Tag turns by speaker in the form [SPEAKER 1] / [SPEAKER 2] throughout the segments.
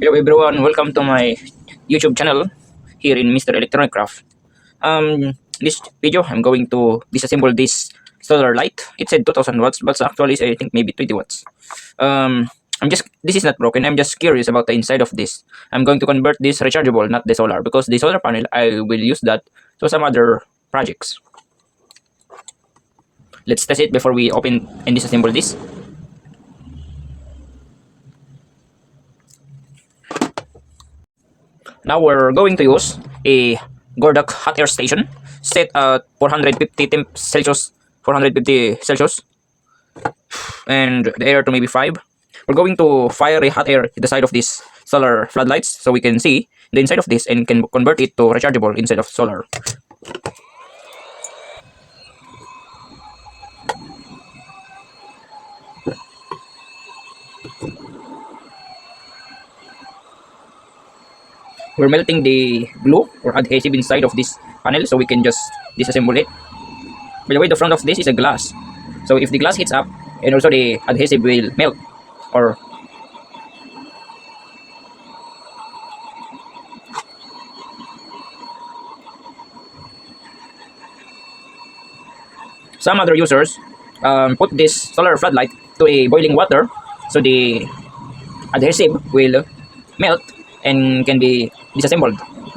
[SPEAKER 1] Hello everyone, welcome to my YouTube channel here in Mr. Electronic Craft. This video I'm going to disassemble this solar light. It said 2000 watts, but actually I think maybe 20 watts. This is not broken. I'm just curious about the inside of this. I'm going to convert this rechargeable, not the solar, because the solar panel I will use that to some other projects. Let's test it before we open and disassemble this. Now we're going to use a Gordak hot air station set at 450 Celsius, 450 Celsius, and the air to maybe 5. We're going to fire a hot air at the side of this solar floodlights so we can see the inside of this and can convert it to rechargeable instead of solar. We're melting the glue or adhesive inside of this panel so we can just disassemble it. By the way, the front of this is a glass, so if the glass heats up and also the adhesive will melt, or some other users put this solar floodlight to a boiling water so the adhesive will melt and can be disassembled.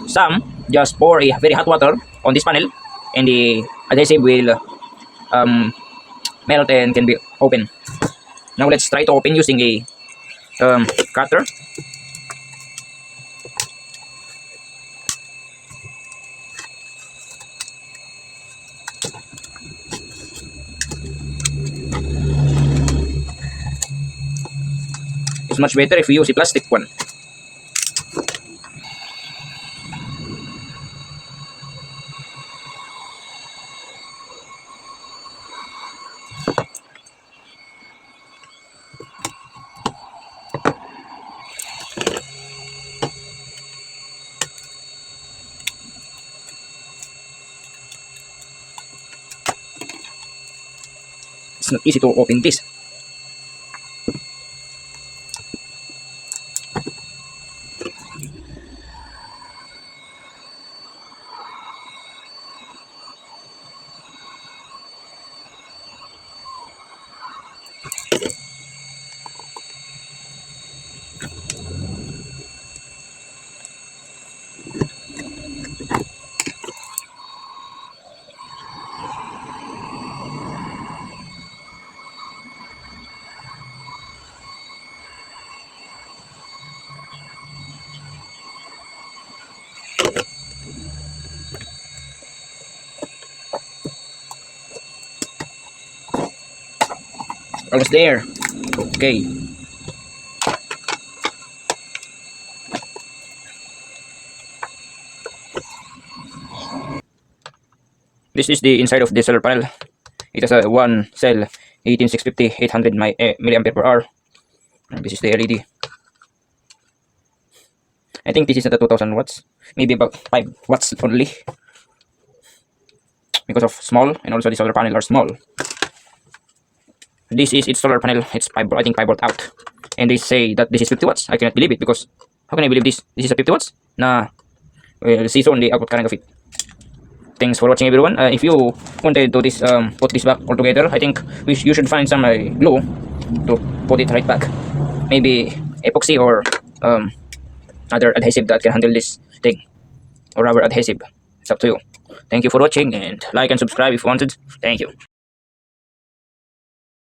[SPEAKER 1] Some just pour a very hot water on this panel and the adhesive will melt and can be open. Now let's try to open using a cutter. It's much better if we use a plastic one. It's not easy to open this. Almost there. Okay. This is the inside of the solar panel. It has a one cell 18650 800 milliampere per hour. And this is the LED. I think this is not a 2000 watts. Maybe about 5 watts only, because of small, and also the solar panel are small. This is its solar panel. It's 5, I think 5 volt out, and they say that this is 50 watts. I cannot believe it, because how can I believe this? This is a 50 watts? Nah, we'll see soon the output current of it. Thanks for watching, everyone. If you wanted to put this back all together, I think you should find some glue to put it right back. Maybe epoxy or other adhesive that can handle this thing, or rubber adhesive. It's up to you. Thank you for watching, and like and subscribe if you wanted. Thank you.